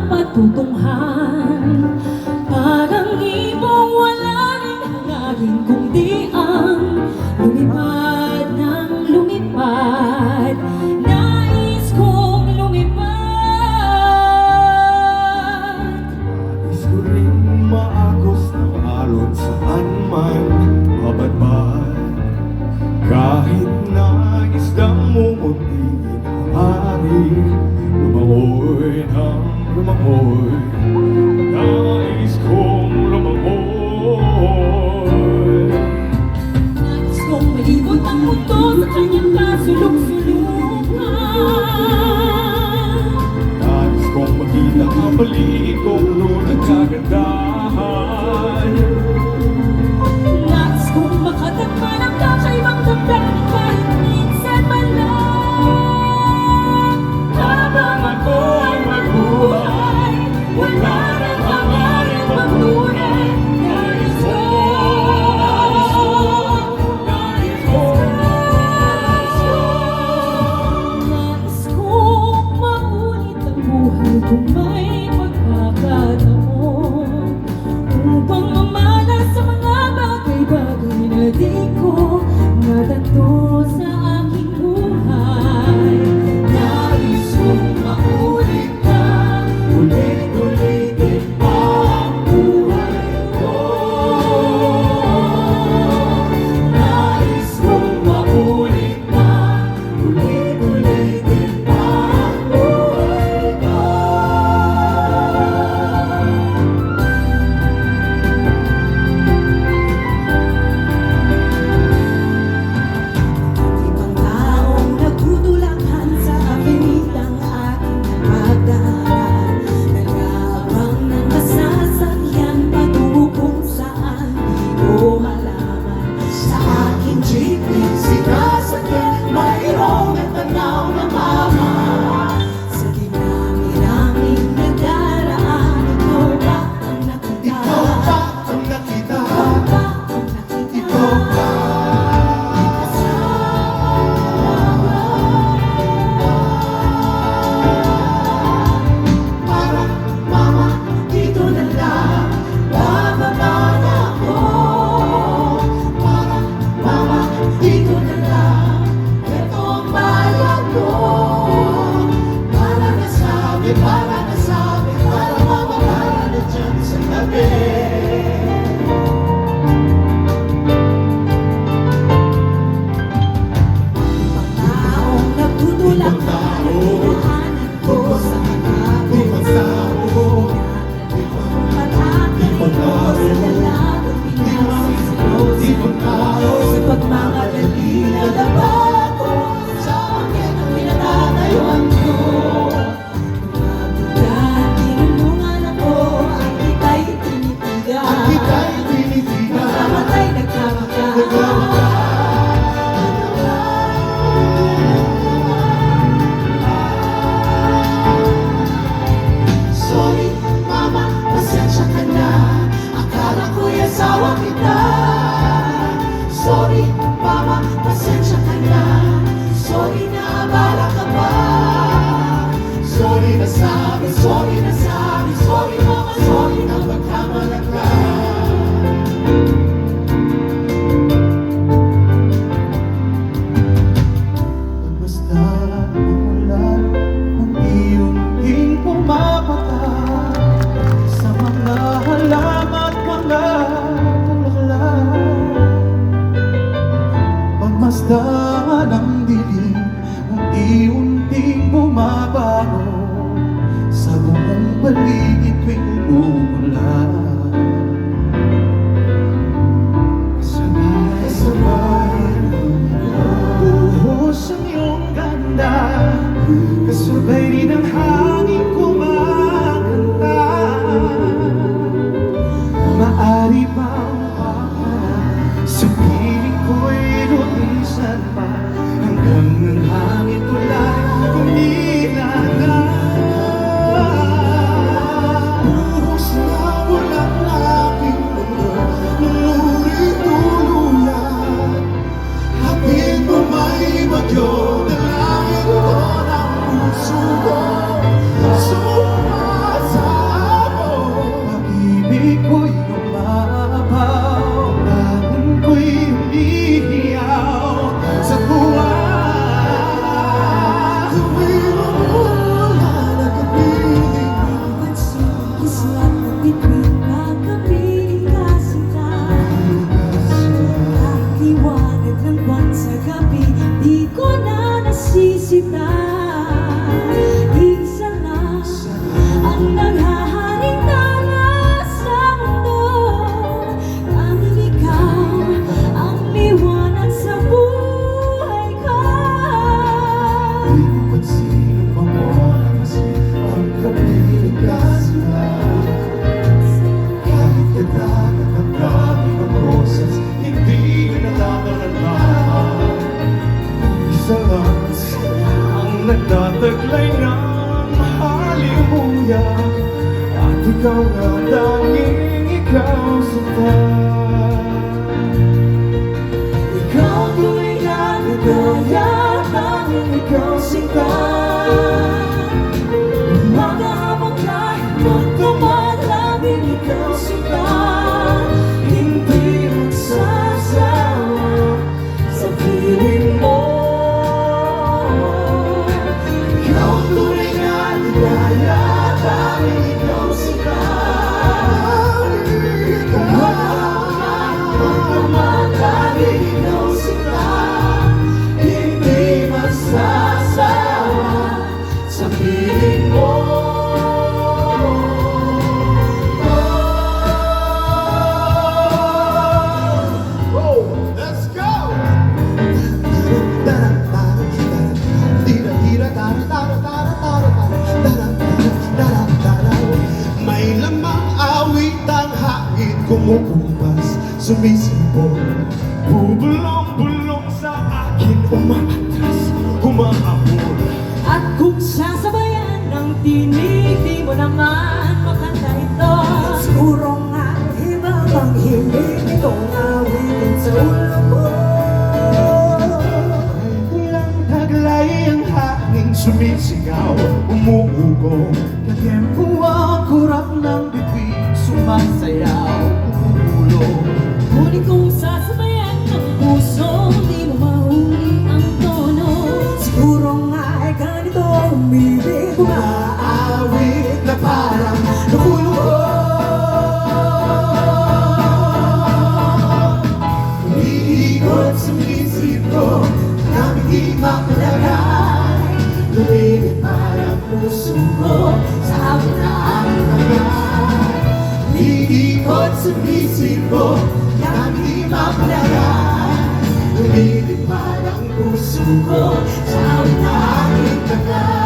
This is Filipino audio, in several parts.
ang matutunghan. Parang ibong wala rin hangarin kundi ang lumipad ng lumipad. Nais kong lumipad. Nais ko rin maagos ng alon saan man mabadbad. Kahit na isdang mumuntiin ang hari, lumangoy ng lumangoy. Nais kong lumangoy. Nais kong malibot ang mundo sa kanyang kasulok-sulukan. Nais kong makita ang paligid kong noon at kagandahan. Nais kong makatagpa ng kakaibang damdamin kahit minsan man lang. Habang ako ay mabuhay, wala nang hangarin magtunay. Nais ko, nais ko, nais kong maulit ang buhay kung may pagkakataon, upang mamana sa mga bagay-bagay na di ko natanto sa aking buhay. Nais kong maulit na ulit-ulitin pa ang buhay ko. Nais kong maulit na ulit-ulitin pa ang buhay ko. Ibang taong nagtutulakan sa avenidang aking napagdaanan, nag-aabang ng masasakyan patungo kung saan di ko malaman. Sa aking jeepney sinasakyan, mayroong natanaw na mama. Sa dinami-raming nagdaraan, ikaw ba ang nakita? Ikaw ba ang nakita? Ikaw ba ang nakita? Ikaw ba? Parang mama, dito na lang, bababa na ako. Parang mama, dito na lang, eto ang bayad ko. Para nasabi, para mama, para na dyan sa tabi. Ibang taong nagtutulak na dinaanan ko sa katabi. Ibang tao, Pag-akin ko sa dalagang pinasisilos. ibang tao, Sa pagmamadali na daba ko, sa akin ang pinatatayoan ko. Tumabulan, tinulungan ako, at ika'y tinitigan. ika'y tinitigan. Nagkamatay, nagkamaka. Sorry, mama, pasensya ka na. Akala ko'y asawa kita. Sorry, mama, pasensya ka na. Sorry na abala ka pa. Sorry na sabi, sorry na sabi. Sorry, mama, sorry na pagkamalag ka. Basta umulan, unti-unting pumapatak sa mga halaman, mga bulaklak. Pagmasdan ang dilim, unti-unting bumabago sa buong paligid tuwing umulan. Sabay-sabay buhos ang iyong ganda, kasabay rin ang hangin kumakanta. Maaari bang mawala sa piling ko'y lumisan pa, hanggang ang hangin tulad humina na. Buhos Nagtataglay ng halimuya at ikaw nga tanging ikaw sa Ikaw tunay na ligaya, tanging ikaw sinta. Umaga habang kahit magdamag, laging ikaw sinta. Hindi magsasawa sa piling mo. Ikaw tunay na ligaya, tanging ikaw sinta. Umaga habang kahit magdamag, laging ikaw sinta. Hindi magsasawa sa piling mo. Let's go! May lamang awit ang hangin kumukumpas, sumisipol. Bubulong-bulong sa akin, umaatras, humahabol. At kung sasabayan ng tinig, di mo naman makanta ito. Siguro nga iba pang hilig itong awitin sa ulo ko. Walang taglay ang hangin sumisigaw, umuugong. Katiempo ang kurap ng bituin, sumasayaw, umulong. Ngunit kung sasabayan ng puso, di mo mahuli ang tono. Siguro nga ay ganito umibig, umaawit na parang Umiikot sa isip ko, nang di makalagay. Lumilip parang puso ko, sa hawak na ang hangay. Umiikot sa isip ko, nang di makalagay. Lumilip parang puso ko, sa hawak na ang hangay.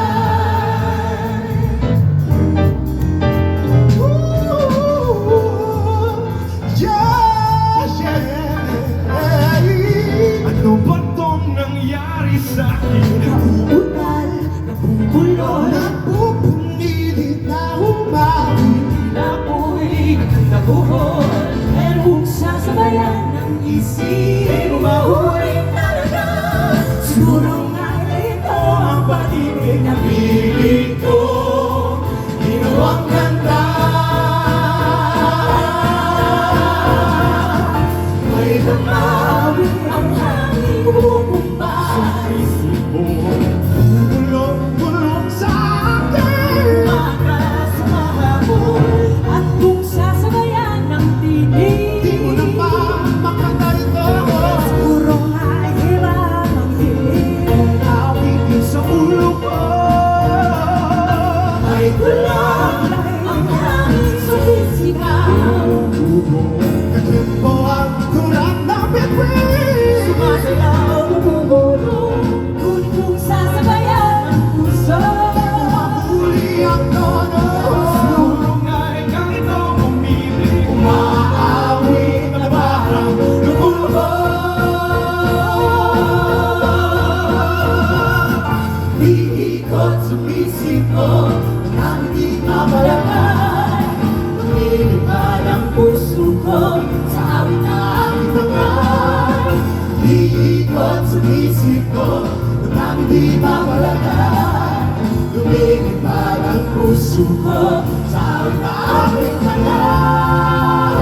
Ano ba itong nangyari sa'kin? nauutal, nabubulol, Napupunilid na umawi. napuwig, nabuhol. Pero kung sasabayan ng isip, di mo mahuli talaga. Siguro nga ito ang pag-ibig na piling ko, ginawang ganda. May damawin ang hangin bumubumbay. Bulong-bulong sa akin. Umaga sumahabol. At kung sasabayan ng tinig, Di mo naman makanta ito. siguro nga hirap ang hiling. Awitin sa ulo ko. May gulang ang hangin sumisigaw. Katempo ang kurap ng bituin. Sumasayaw, bumubulong. Ngunit kung sasabayan ang puso, Huli ang tono. Siguro nga'y ganito umibig. Umaawit na parang lumulubog. iikot sumisip ko, nang di mamalakay. Lumilipad ang puso ko, sa awit na aking tangay. Iikot sa isip ko, nang di mamalagay. Lumilipad ang puso ko, sa awit na aking tanay.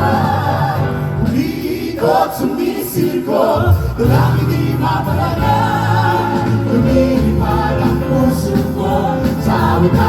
Umiikot sa isip ko, nang di mamalagay. Lumilipad ang puso ko, sa awit na